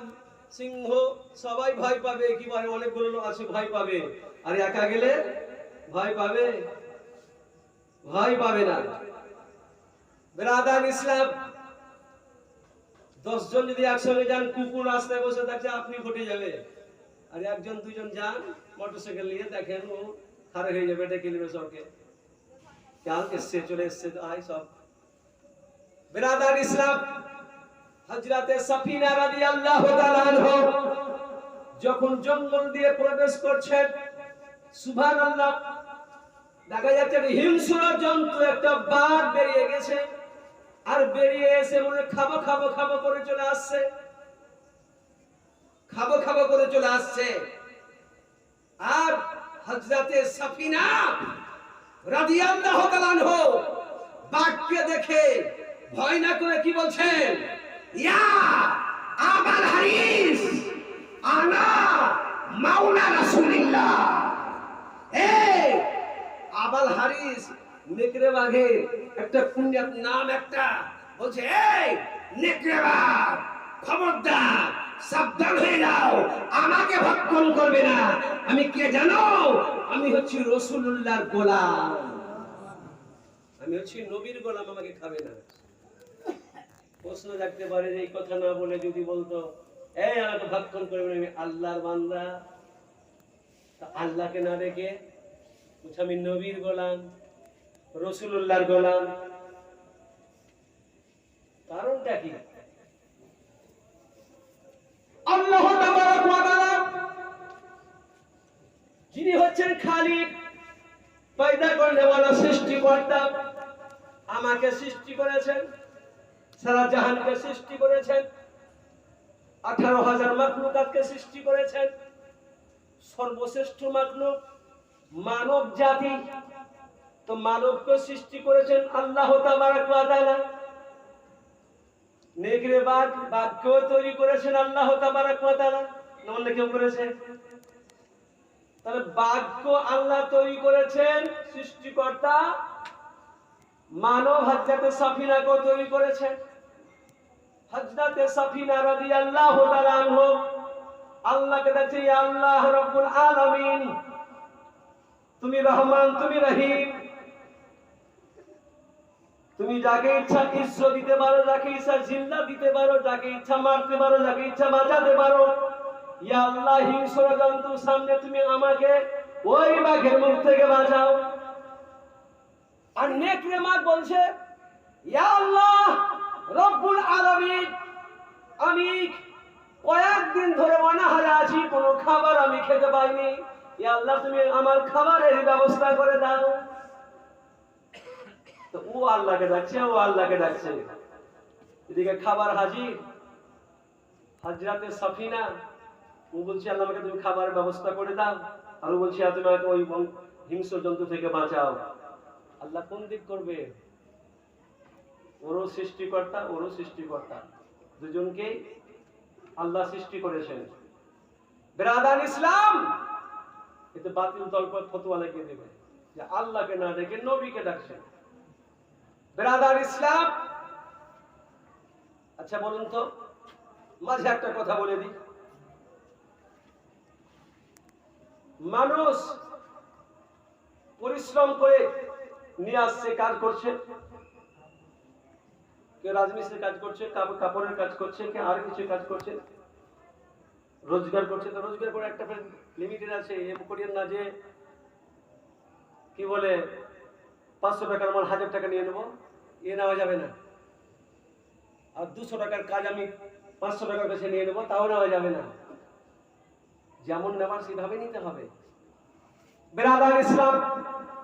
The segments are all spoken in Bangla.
বাঘ সিংহ সবাই ভয় পাবে, একেবারে অনেকগুলো লোক আছে ভয় পাবে, আর একা গেলে ভয় পাবে? ভয় পাবে না। বেরাদান ইসলাম, 10 জন যদি একসঙ্গে যান, কুকুর রাস্তায় বসে থাকছে, আপনি ঘটে যাবে। আর 1 জন 2 জন যান মোটরসাইকেল নিয়ে, দেখেন ও খারাপ হয়ে যাবে, ডেকে নেবে সবকে, কেন এসছে চলে এসছে তো আয় সব। বেরাদান ইসলাম, হযরতে সাফিনা রাদিয়াল্লাহু তাআলা আনহা যখন জঙ্গল দিয়ে প্রবেশ করছেন, সুবহানাল্লাহ, দেখা যাচ্ছে হিংস্র জন্তু একটা বাঘ বেরিয়ে গেছে, আর বেরিয়ে এসে মনে খাবো খাবো খাবো করে চলে আসছে, খাবো খাবো করে চলে আসছে। আর হযরতে সাফিনা রাদিয়াল্লাহু তাআলা আনহা বাঘকে দেখে ভয় না করে কি বলছেন? ইয়া আবাল হারিস আনা মাওলা রাসূলুল্লাহ। এই আবাল হারিস, নেকড়ে বাঘের একটা পুণ্যাত নাম, একটা বলছে, এই নেকড়ে বাঘ, খবরদার, সাবধান হয়ে যাও, আমাকে ভক্ষণ করবে না। আমি কে জানো? আমি হচ্ছি রাসূলুল্লাহর গোলাম, আমি হচ্ছি নবীর গোলাম, আমাকে খাবে না। প্রশ্ন রাখতে পারে যে এই কথা না বলে যদি বলতো, এই আমাকে ভক্ষণ করবে না, আমি আল্লাহর বান্দা, আল্লাহকে না ডেকে আমি নবীর গোলাম, রাসূলুল্লাহর গোলাম, কারণটা কি? আল্লাহ তাবারক ওয়া তাআলা যিনি হচ্ছেন খালিক, পয়দা করনে ওয়ালা, সৃষ্টিকর্তা, আমাকে সৃষ্টি করেছেন, সারা জাহানকে সৃষ্টি করেছেন, 18,000 মাখলুকাতকে সৃষ্টি করেছেন। সর্বশ্রেষ্ঠ মাখলুক মানব জাতি, তো মানবকে সৃষ্টি করেছেন আল্লাহ তাবারক ওয়া তাআলা। নেকড়ে বাঘ, বাঘকেও তৈরি করেছেন আল্লাহ তাবারক ওয়া তাআলা, অন্য কেউ করেছে? তাহলে বাঘকে আল্লাহ তৈরি করেছেন সৃষ্টিকর্তা, মানব হযরতে সাফিনাকে তৈরি করেছেন। হযরতে সাফিনা রাদিয়াল্লাহু তাআলা আনহা আল্লাহকে ডাকছে, ইয়া আল্লাহ রাব্বুল আলামিন, তুমি রহমান, তুমি রহিম, তুমি যাকে ইচ্ছা ইজ্জত দিতে পারো, যাকে ইচ্ছা জিন্দা দিতে পারো, যাকে ইচ্ছা মারতে পারো, যাকে ইচ্ছা বাঁচাতে পারো। ইয়া আল্লাহ, হিংস্র জন্তুর সামনে তুমি আমাকে ওই বাঘের মুখ থেকে বাঁচাও। আর নেকড়ে বাঘ বলছে, ইয়া আল্লাহ রব্বুল আলামিন, আমি কয়েকদিন ধরে অনাহারে আছি, কোনো খাবার আমি খেতে পাইনি, ইয়া আল্লাহ তুমি আমার খাবারের ব্যবস্থা করে দাও। তো ও আল্লাহকে ডাকছে, ও আল্লাহকে ডাকছে, এদিকে খাবার হাজির। হযরতে সাফিনা ও বলছে, আল্লাহ আমাকে তুমি খাবারের ব্যবস্থা করে দাও, আর ও বলছে তুমি আমাকে ওই হিংস্র জন্তু থেকে বাঁচাও। আল্লাহ কোন দিক করবে? ওরও সৃষ্টিকর্তা, ওরও সৃষ্টিকর্তা, দুজনকে আল্লাহ সৃষ্টি করেছেন। বেরাদান ইসলাম, এতে বাতিল তর্ক ফতোয়া লাগিয়ে দেবে যে আল্লাহকে না ডেকে নবীকে ডাকছেন। বেরাদান ইসলাম, আচ্ছা বলুন তো, মাঝে একটা কথা বলে দিই, মানুষ পরিশ্রম করে নিয়ে আসছে, কাজ করছে, কেউ রাজমিস্ত্রির কাজ করছে, কাপড়ের কাজ করছে, কেউ আর কিছু কাজ করছে, রোজগার করছে। তো রোজগার করে একটা লিমিটেড আছে, এ করিয়েন না যে কি বলে 500 টাকার মাল 1000 টাকা নিয়ে নেবো, এ নেওয়া যাবে না। আর 200 টাকার কাজ আমি 500 টাকার কাছে নিয়ে নেবো, তাও নেওয়া যাবে না। যেমন নেওয়ার সেভাবে নিতে হবে। বেরাদান ইসলাম,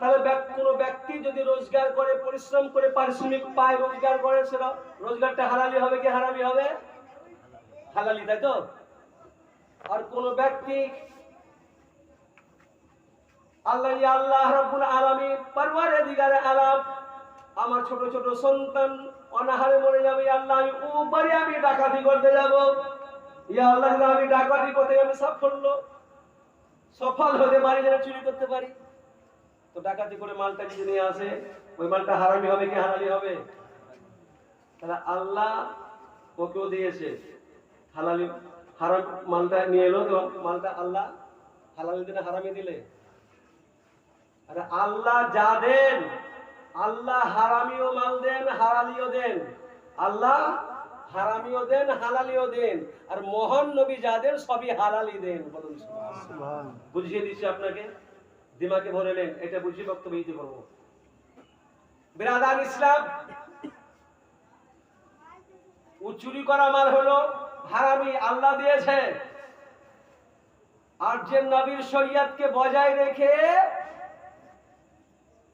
তাহলে কোনো ব্যক্তি যদি রোজগার করে, পরিশ্রম করে, পারিশ্রমিক পায়, রোজগার করে, সেটা রোজগারটা হালালি হবে কি হারামি হবে? হালালি, তাই তো? আর কোন ব্যক্তি আল্লাহ রাব্বুল আলামিন, পরওয়ারদিগারে আলাম, আমার ছোট ছোট সন্তান অনাহারে মরে যাবে, আল্লাহ আমি উপরে আমি ডাকাতি করতে যাব, ইয়া আল্লাহ আমি ডাকাতি করতে আমি সফল হতে পারি, যেন চুরি করতে পারি। তো ডাকাতি করে মালটা যদি নিয়ে আসে, ওই মালটা হারামি হবে কি হালালি হবে? তাহলে আল্লাহ ওকেও দিয়েছে হালালি হারাম মালটা নিয়ে এলো, তো মালটা আল্লাহ হালাল দিনে হারামে দিলে? আরে আল্লাহ যা দেন, আল্লাহ হারামিও মাল দেন, হালালিও দেন। আল্লাহ হারামিও দেন, হালালিও দেন। আর মহান নবী যা দেন সবই হালালি দেন। বলুন সুবহানাল্লাহ। বুঝিয়ে দিচ্ছি আপনাকে, দিমাগে ভরে নেন, এটা বুঝিয়ে বক্তব্য দিতে পারবো। বিরাদার ইসলাম, চুরি করা মাল হলো হারামি, আল্লাহ দিয়েছে। আর যে নবীর শরীয়তকে বজায় রেখে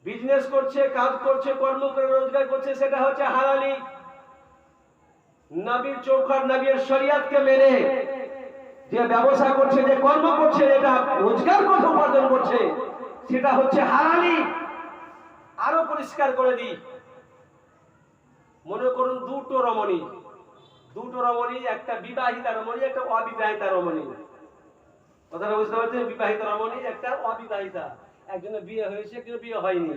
বিজনেস করছে, কাজ করছে, কর্ম করে রোজগার করছে, সেটা হচ্ছে হালালি। নবীর চৌখাট, নবীর শরীয়তকে মেনে যে ব্যবসা করছে, যে কর্ম করছে, এটা রোজগার করে উপার্জন করছে, সেটা হচ্ছে হালালি। আরো পরিষ্কার করে দিই, মনে করুন দুটো রমণী, একটা বিবাহিতা রমণী, একটা অবিবাহিতা রমণী। কথাটা বুঝতে পারছেন? বিবাহিত রমণী, একটা অবিবাহিতা। একজনের বিয়ে হয়েছে, একজনের বিয়ে হয়নি।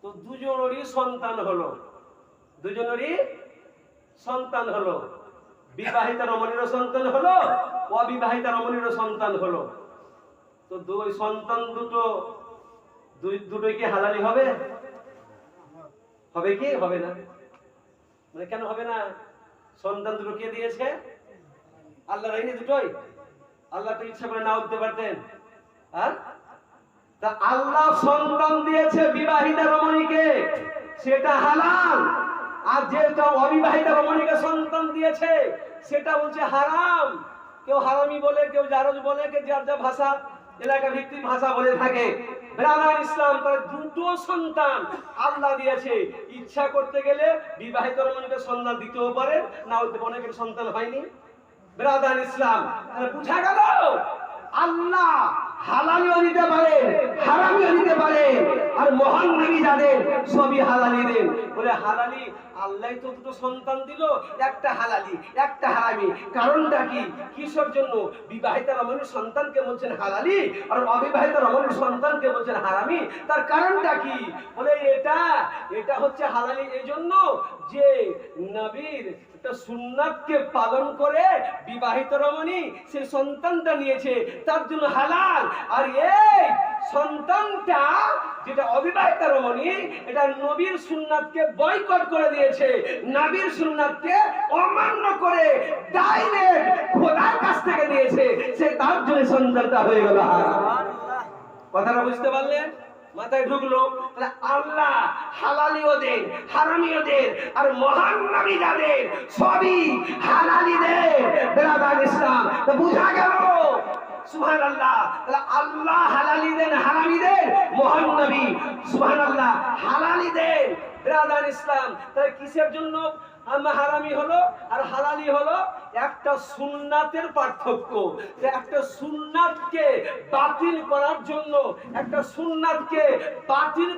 তো দুজনেরই সন্তান হলো, বিবাহিতা রমণীরও সন্তান হলো, অবিবাহিতা রমণীরও সন্তান হলো। তো দুই সন্তান দুটোই কি হালালি হবে? হবে কি হবে না? মানে কেন হবে না? সন্তান দুটো কে দিয়েছে? আল্লাহ। রাইনি দুটোই আল্লাহ তো ইচ্ছা করে নাও দিতে পারতেন। হ্যাঁ, তা আল্লাহ সন্তান দিয়েছে বিবাহিতা রমণীকে, সেটা হালাল। আর যেটা অবিবাহিতা রমণীকে সন্তান দিয়েছে, সেটা বলছে হারাম। কেউ হারামি বলে, কেউ জারজ বলে, কেউ যার যা ভাষা, এলাকা ভিত্তিক ভাষা বলে থাকে। ব্রাদার ইসলাম, তার দুটো সন্তান আল্লাহ দিয়েছে। ইচ্ছা করতে গেলে বিবাহিত রমণীকে সন্তান দিতেও পারে, না অনেকের সন্তান হয়নি। ব্রাদার ইসলাম, বুঝা গেল আল্লাহ হালালিও দিতে পারে, হারামিও দিতে পারে। আর মহান নবী যাদের সবই হালালি দেন। বলে হালালি, আল্লাহ তো দুটো সন্তান দিল, একটা হালালি একটা হারামি। কারণটা কি? কিসের জন্য? বিবাহিতা রমণীর সন্তানকে বলছেন হালালি, আর অবিবাহিত রমণীর সন্তানকে বলছেন হারামি। তার কারণটা কি? বলে এটা হচ্ছে হালালি এই জন্য যে নবীর একটা সুন্নাতকে পালন করে বিবাহিত রমণী সেই সন্তানটা নিয়েছে, তার জন্য হালাল। আর এই সন্তানটা যেটা অবিবাহিত রমণী, এটা নবীর সুন্নাতকে বয়কট করে দিয়েছে, নবীর সুন্নাতকে অমান্য করে ডাইরেক্ট খোদার কাছ থেকে দিয়েছে, সে তার জন্য সন্তানটা হয়ে গেল হারাম। কথাটা বুঝতে পারলেন? মাথায় ঢুকলো? আল্লাহ হালালিও দেন, হারামিও দেন, আর মহান নবী যাদের সবই হালালি দেন। ব্রাদার ইসলাম, তো বুঝা গেল সুবহানাল্লাহ। আল্লাহ হালালি দেন, হারামি দেন, মহান নবী সুবহানাল্লাহ হালালি দেন। ব্রাদার ইসলাম, তাহলে কিসের জন্য হারামি হলো আর হালালি হলো? একটা সুন্নাতের পার্থক্য। একটা সুন্নাতকে বাতিল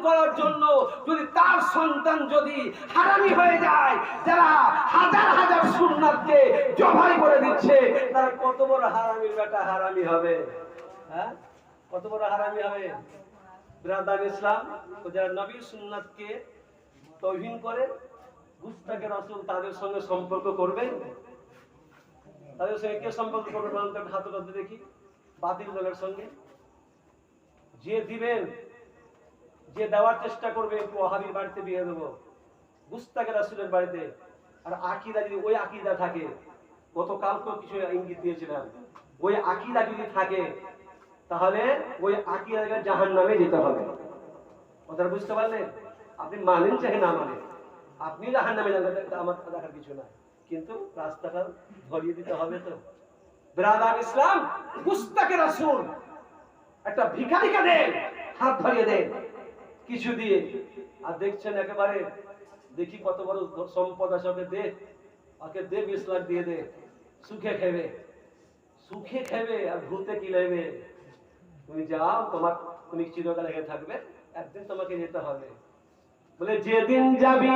করার জন্য, যদি তার সন্তান যদি হারামি হয়ে যায়, যারা হাজার হাজার সুন্নাতকে জবাই করে দিচ্ছে, তারা কত বড় হারামির বেটা হারামি হবে। হ্যাঁ, কত বড় হারামি হবে। ব্রাদার ইসলাম, যারা নবীর সুন্নাতকে তাওহীন করে, গুস্তাখে রাসূল, তাদের সঙ্গে সম্পর্ক করবে। তাদের সঙ্গে কে সম্পর্ক করবে? মানুষের হাত ধরতে দেখি। বাতিল দলের সঙ্গে যে দিবেন, যে দেওয়ার চেষ্টা করবে, ওয়াহাবির বাড়িতে বিয়ে দেবো, গুস্তাখে রাসূলের বাড়িতে। আর আকীদা যদি ওই আকীদা থাকে, গতকালকে কিছু ইঙ্গিত দিয়েছিলাম, ওই আকীদা যদি থাকে, তাহলে ওই আকীদাকে জাহান্নামে যেতে হবে। কথাটা বুঝতে পারলেন? আপনি মানেন চাহে না মানেন, আপনি জাহান্নামে যাবেন, আমার দেখার কিছু না, কিন্তু রাস্তাটা ধরিয়ে দিতে হবে। তো ব্রাদার ইসলাম, গুস্তাখে রাসূল একটা ভিখারিকে দেন, হাত ধরিয়ে দেন কিছু দিয়ে, আর দেখছেন একেবারে দেখি কত বড় সম্পদ আছে, ওকে দে 20 লাখ দিয়ে দে, সুখে খেবে আর ভূতে কি লেবে। তুমি যাও, তুমি চিরকাল এখানে থাকবে, একদিন তোমাকে যেতে হবে। বলে যেদিন যাবি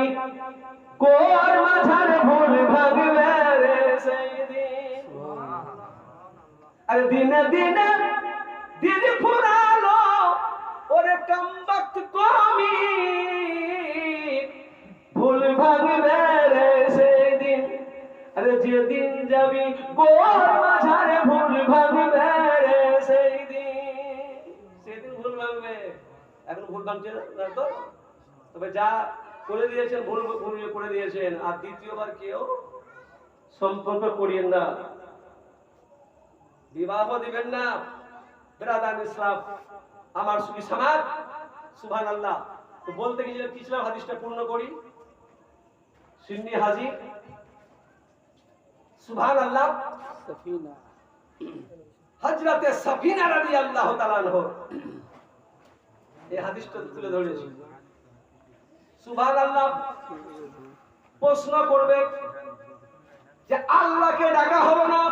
কোর মাঝার ভুল ভাগবে রে সেই দিন। আর দিনে দিনে দিন ফুরালো ওরে কমবক্ত কমি, ভুল ভাগবে রে সেই দিন। আরে যে যেদিন যাবি গোর মাঝারে ভুল ভাঙবে রে সেই দিন, সেদিন ভুল ভাঙবে। এখন ভুল ভাঙছে না তো, তবে যা করে দিয়েছেন ভুল ভুল করে দিয়েছেন, আর দ্বিতীয়বার কেউ সম্পর্ক করিয়েন না, বিবাহ দিবেন না। ব্রাদার ইসলাম আমার সুবি সমাজ, সুবহানাল্লাহ। তো বলতে গিয়েছিলাম হাদিসটা পূর্ণ করি। সুন্নি হাজি, সুবহানাল্লাহ, সফিনা হযরতে সাফিনা রাদিয়াল্লাহু তাআলা আনহা এই হাদিসটা তুলে ধরেছি। সুবহানাল্লাহ। প্রশ্ন করবে যে আল্লাহকে ডাকা হলো না,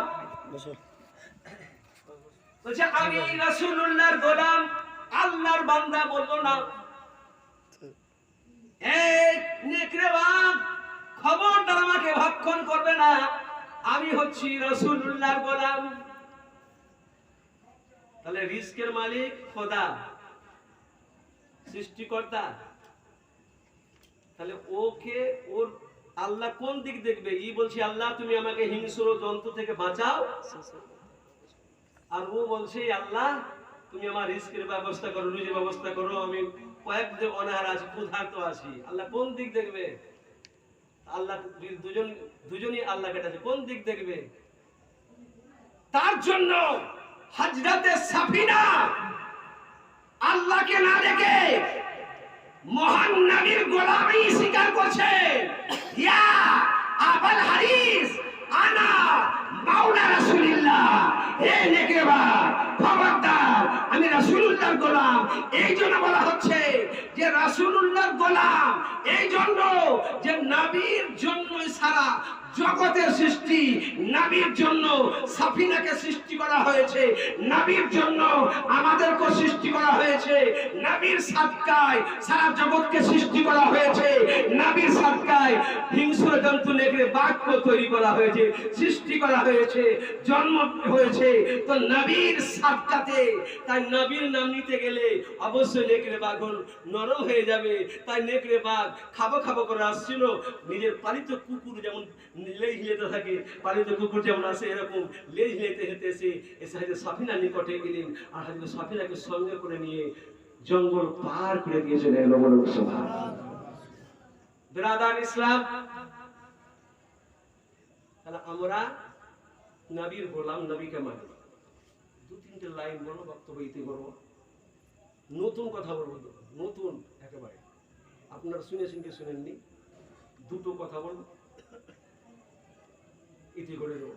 বলছে আমি রাসূলুল্লাহর গোলাম, আল্লাহর বান্দা বললো না। এই নেকড়েবাজ, খবরদার আমাকে ভক্ষণ করবে না, আমি হচ্ছি রাসূলুল্লাহর গোলাম। তাহলে রিজকের মালিক খোদা, সৃষ্টিকর্তা। তাহলে ওকে ওর আল্লাহ কোন দিক দেখবে? ই বলছে আল্লাহ তুমি আমাকে হিংস্র জন্তু থেকে বাঁচাও, আর ও বলছে আল্লাহ তুমি আমার রিজকের ব্যবস্থা করো, রুজির ব্যবস্থা করো, আমি কয়েকদিন অনাহার আছি, ক্ষুধার্ত আছি। আল্লাহ কোন দিক দেখবে? আল্লাহ দুজনই আল্লাহকে ডাকে, কোন দিক দেখবে? তার জন্য হযরতে সাফিনা আল্লাহকে না দেখে মহান নবীর গোলামি স্বীকার করছে। ইয়া আবুল হারিস আনা মাওলা রাসূলুল্লাহ, হে নেকড়েবাজ খবরদার, আমি রাসূলুল্লাহর গোলাম। এই জন্য বলা হচ্ছে যে রাসূলুল্লাহর গোলাম, এই জন্য যে নবীর জন্য সারা জগতের সৃষ্টি, নবীর জন্য সাফিনাকে সৃষ্টি করা হয়েছে, নবীর জন্য আমাদেরকে সৃষ্টি করা হয়েছে, নবীর সাদকায় সারা জগৎকে সৃষ্টি করা হয়েছে, নবীর সাদকায় হিংস্র জন্তু নেকড়ে বাঘকে তৈরি করা হয়েছে, সৃষ্টি করা হয়েছে, জন্ম হয়েছে। তো নবীর সাদকাতে, তাই নবীর নাম নিতে গেলে অবশ্যই নেকড়ে বাঘ নরম হয়ে যাবে। তাই নেকড়ে বাঘ খাবো খাবো করে আসছিল, নিজের পালিত কুকুর যেমন লেজ হিলেতে থাকে, পালিত কুকুর যেমন আসে, এরকম লেজ হিলেতে হেঁটে এসে হয়তো সাফিনা নিকটে গেলেন, আর হয়তো সাফিনাকে সঙ্গে করে নিয়ে জঙ্গল পার করে দিয়ে চলে এলো। বলুন সুবহানাল্লাহ। ব্রাদার ইসলাম, তাহলে আমরা নবীর গোলাম, নবীকে মানি। দু তিনটে লাইন বলবো, বক্তব্য ইতি করবো, নতুন কথা বলবো, নতুন একেবারে, আপনারা শুনেছেন কি শুনেননি, দুটো কথা বলবো, ইতি করে দেবো।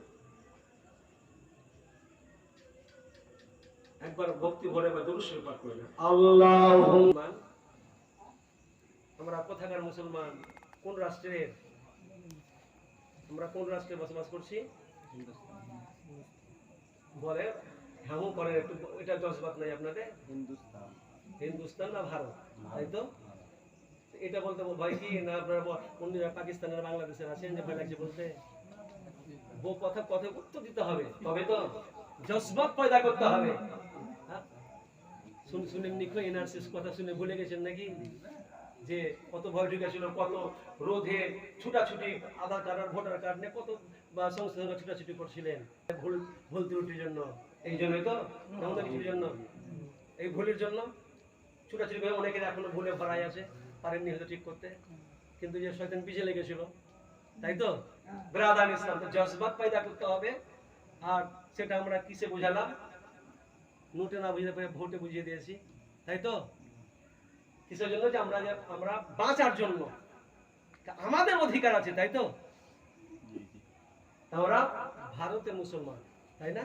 একবার ভক্তি ভরে বা দরুদ শরীফ পাঠ করে নেন। আল্লাহুম্মা। আমরা কোথাকার মুসলমান? কোন রাষ্ট্রের? আমরা কোন রাষ্ট্রে বসবাস করছি? বলে হ্যাঁ করে একটু, এটা জজবাত নাই আপনাদের? হিন্দুস্তান না ভারত, তাই তো? এটা বলতে ভয় কি না? আপনারা পাকিস্তানের বাংলাদেশের আছেন যে ভয় লাগছে বলতে? কথা কথা উত্তর দিতে হবে, তবে তো জজবাত পয়দা করতে হবে। শুনেন নিখো এনআরসিস কথা শুনে ভুলে গেছেন নাকি? যে কত ভয় ঢুকেছিল, কত রোধে ছুটাছুটি, আধার কার্ড আর ভোটার কার্ড নিয়ে কত বা সংশোধন ছুটাছুটি করছিলেন ভুল ত্রুটির জন্য। এই জন্যই তো আমাদের কিছুর জন্য, এই ভুলের জন্য ছুটাছুটি করে অনেকের এখনো ভুলে ভরাই আছে, পারেননি হয়তো ঠিক করতে, কিন্তু যে শয়তান পিছিয়ে লেগেছিল, তাই তো? ব্রাদার ইসলাম, তো জজবাত পয়দা করতে হবে। আর সেটা আমরা কিসে বুঝালাম? নোটে না বুঝতে পারে ভোটে বুঝিয়ে দিয়েছি, তাই তো? কিসের জন্য? যে আমরা বাঁচার জন্য, আমাদের অধিকার আছে, তাই তো? আমরা ভারতে মুসলমান, তাই না?